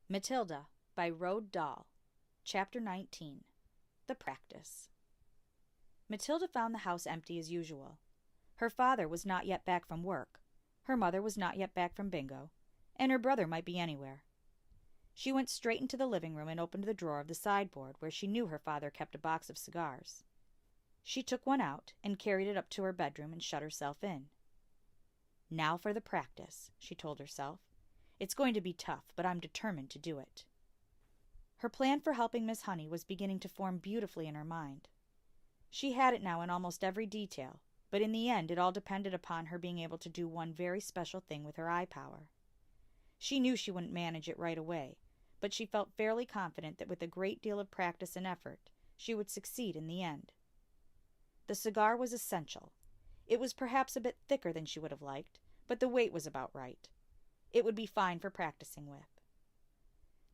Matilda by Roald Dahl. Chapter 19. The Practice. Matilda found the house empty as usual. Her father was not yet back from work, her mother was not yet back from bingo, and her brother might be anywhere. She went straight into the living room and opened the drawer of the sideboard where she knew her father kept a box of cigars. She took one out and carried it up to her bedroom and shut herself in. Now for the practice, she told herself. It's going to be tough, but I'm determined to do it. Her plan for helping Miss Honey was beginning to form beautifully in her mind. She had it now in almost every detail, but in the end it all depended upon her being able to do one very special thing with her eye power. She knew she wouldn't manage it right away, but she felt fairly confident that with a great deal of practice and effort, she would succeed in the end. The cigar was essential. It was perhaps a bit thicker than she would have liked, but the weight was about right. It would be fine for practicing with.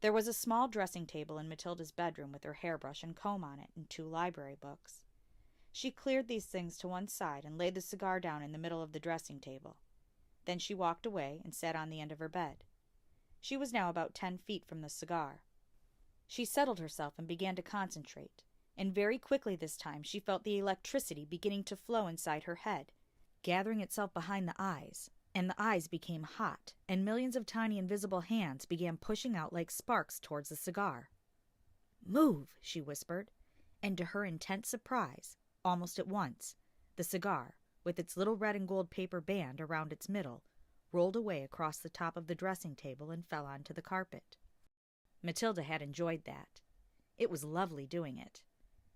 There was a small dressing table in Matilda's bedroom with her hairbrush and comb on it and 2 library books. She cleared these things to one side and laid the cigar down in the middle of the dressing table. Then she walked away and sat on the end of her bed. She was now about 10 feet from the cigar. She settled herself and began to concentrate, and very quickly this time she felt the electricity beginning to flow inside her head, gathering itself behind the eyes. And the eyes became hot, and millions of tiny invisible hands began pushing out like sparks towards the cigar. "Move," she whispered, and to her intense surprise, almost at once, the cigar, with its little red and gold paper band around its middle, rolled away across the top of the dressing table and fell onto the carpet. Matilda had enjoyed that. It was lovely doing it.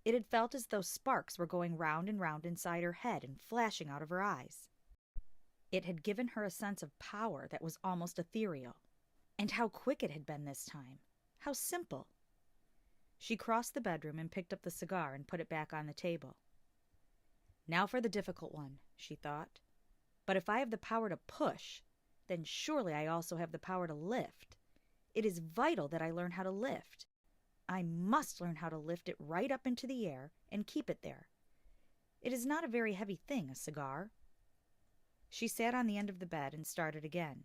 It had felt as though sparks were going round and round inside her head and flashing out of her eyes. It had given her a sense of power that was almost ethereal. And how quick it had been this time! How simple! She crossed the bedroom and picked up the cigar and put it back on the table. Now for the difficult one, she thought. But if I have the power to push, then surely I also have the power to lift. It is vital that I learn how to lift. I must learn how to lift it right up into the air and keep it there. It is not a very heavy thing, a cigar. She sat on the end of the bed and started again.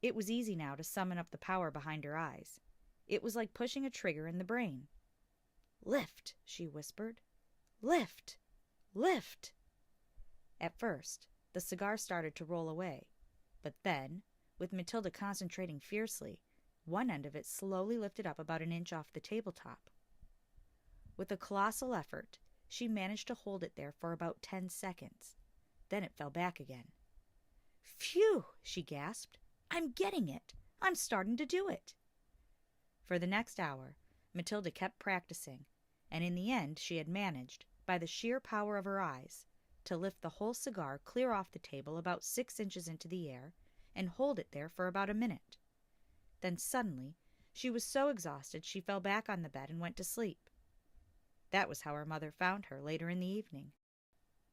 It was easy now to summon up the power behind her eyes. It was like pushing a trigger in the brain. "Lift," she whispered. "Lift! Lift!" At first, the cigar started to roll away, but then, with Matilda concentrating fiercely, one end of it slowly lifted up about an inch off the tabletop. With a colossal effort, she managed to hold it there for about 10 seconds. Then it fell back again. "Phew!" she gasped. "I'm getting it! I'm starting to do it!" For the next hour, Matilda kept practicing, and in the end she had managed, by the sheer power of her eyes, to lift the whole cigar clear off the table about 6 inches into the air and hold it there for about a minute. Then suddenly she was so exhausted she fell back on the bed and went to sleep. That was how her mother found her later in the evening.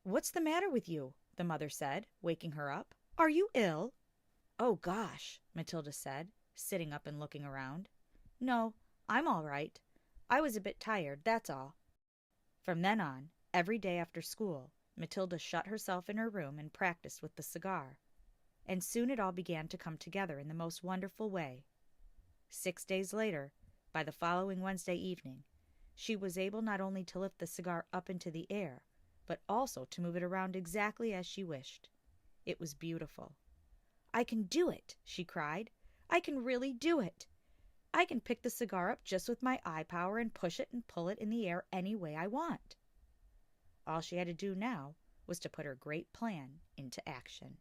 "What's the matter with you?" the mother said, waking her up. "Are you ill?" "Oh, gosh," Matilda said, sitting up and looking around. "No, I'm all right. I was a bit tired, that's all." From then on, every day after school, Matilda shut herself in her room and practiced with the cigar. And soon it all began to come together in the most wonderful way. 6 days later, by the following Wednesday evening, she was able not only to lift the cigar up into the air, but also to move it around exactly as she wished. It was beautiful. "I can do it," she cried. "I can really do it. I can pick the cigar up just with my eye power and push it and pull it in the air any way I want." All she had to do now was to put her great plan into action.